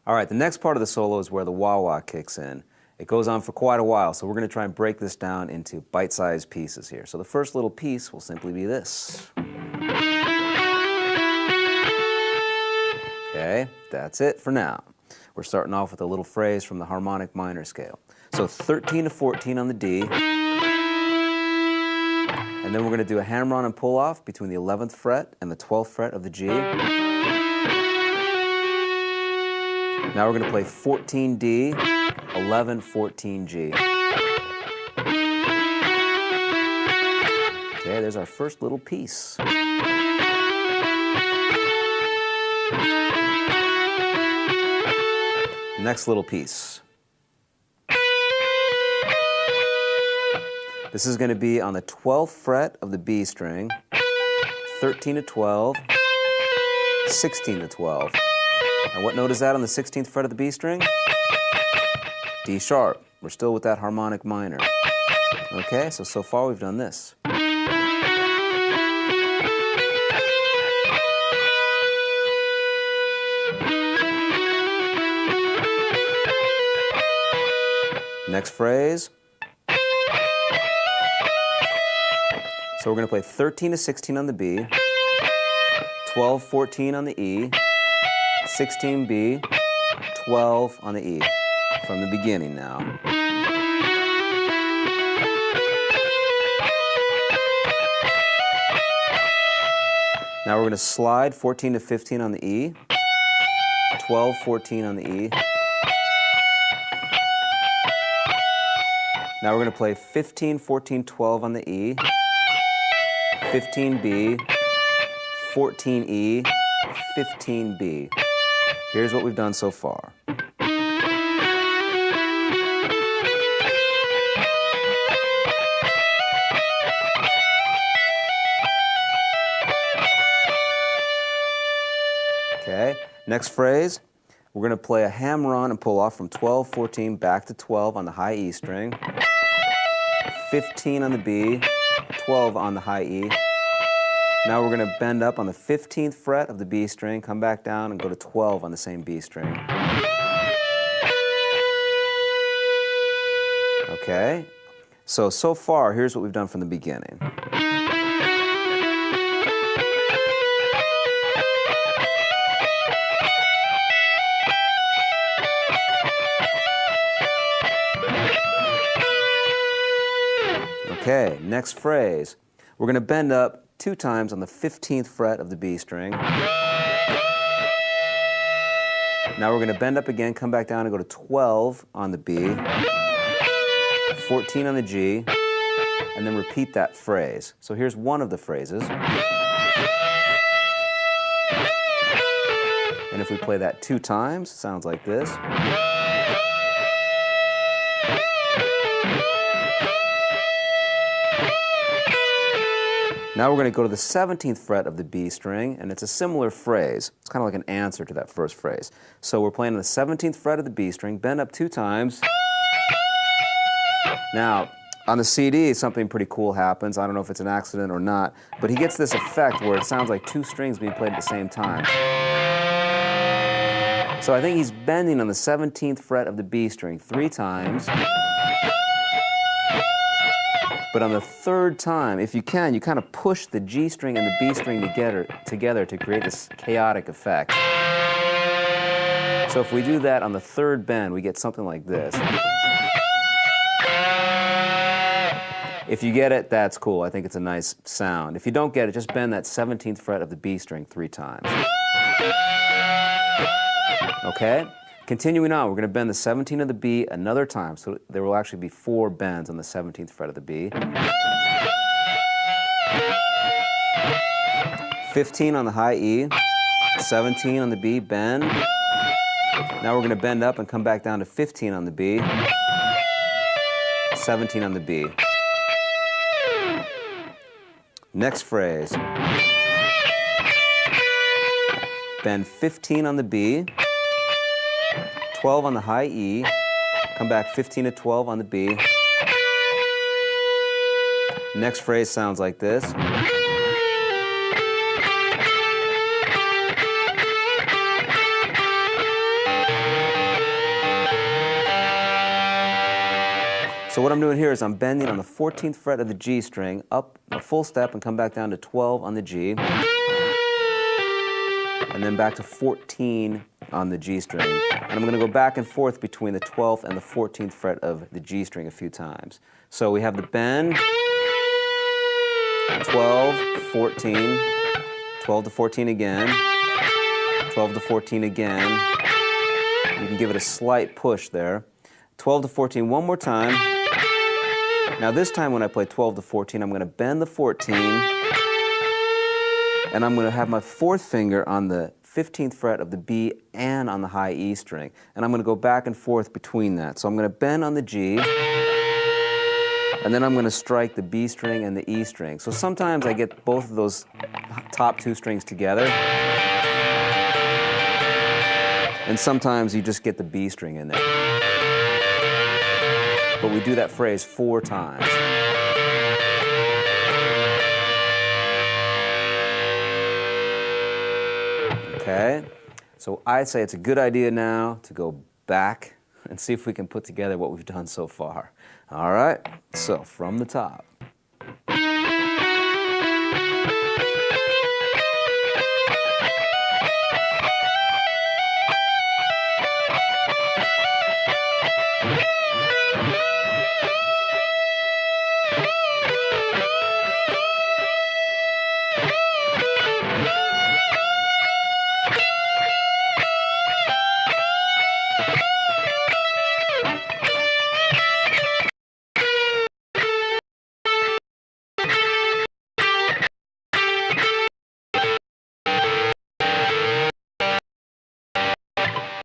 All right, the next part of the solo is where the wah-wah kicks in. It goes on for quite a while, so we're going to try and break this down into bite-sized pieces here. So the first little piece will simply be this. Okay, that's it for now. We're starting off with a little phrase from the harmonic minor scale. So 13 to 14 on the D, and then we're going to do a hammer-on and pull-off between the 11th fret and the 12th fret of the G. Now we're going to play 14D, 11, 14G. Okay, there's our first little piece. Next little piece. This is going to be on the 12th fret of the B string, 13 to 12, 16 to 12. And what note is that on the 16th fret of the B string? D sharp. We're still with that harmonic minor. Okay, so far we've done this. Next phrase. So we're going to play 13 to 16 on the B, 12, 14 on the E, 16 B, 12 on the E. From the beginning now. Now we're going to slide 14 to 15 on the E, 12, 14 on the E. Now we're going to play 15, 14, 12 on the E, 15B, 14E, 15B. Here's what we've done so far. Okay, next phrase. We're going to play a hammer-on and pull-off from 12, 14 back to 12 on the high E string, 15 on the B, 12 on the high E. Now we're going to bend up on the 15th fret of the B string, come back down and go to 12 on the same B string. Okay, so far here's what we've done from the beginning. Okay, next phrase. We're going to bend up 2 times on the 15th fret of the B string. Now we're going to bend up again, come back down and go to 12 on the B, 14 on the G, and then repeat that phrase. So here's one of the phrases. And if we play that 2 times, it sounds like this. Now we're going to go to the 17th fret of the B string, and it's a similar phrase. It's kind of like an answer to that first phrase. So we're playing on the 17th fret of the B string, bend up 2 times. Now, on the CD, something pretty cool happens. I don't know if it's an accident or not, but he gets this effect where it sounds like 2 strings being played at the same time. So I think he's bending on the 17th fret of the B string 3 times. But on the 3rd time, if you can, you kind of push the G string and the B string together to create this chaotic effect. So if we do that on the 3rd bend, we get something like this. If you get it, that's cool. I think it's a nice sound. If you don't get it, just bend that 17th fret of the B string 3 times. Okay? Continuing on, we're going to bend the 17th of the B another time, so there will actually be 4 bends on the 17th fret of the B. 15 on the high E, 17 on the B, bend. Now we're going to bend up and come back down to 15 on the B, 17 on the B. Next phrase. Bend 15 on the B, 12 on the high E, come back 15 to 12 on the B. Next phrase sounds like this. So what I'm doing here is I'm bending on the 14th fret of the G string, up a full step and come back down to 12 on the G, and then back to 14 on the G string. And I'm going to go back and forth between the 12th and the 14th fret of the G string a few times. So we have the bend, 12, 14, 12 to 14 again, 12 to 14 again. You can give it a slight push there. 12 to 14 one more time. Now this time when I play 12 to 14, I'm going to bend the 14, and I'm going to have my fourth finger on the 15th fret of the B and on the high E string. And I'm going to go back and forth between that. So I'm going to bend on the G, and then I'm going to strike the B string and the E string. So sometimes I get both of those top two strings together, and sometimes you just get the B string in there. But we do that phrase 4 times. Okay, so I'd say it's a good idea now to go back and see if we can put together what we've done so far. All right, so from the top.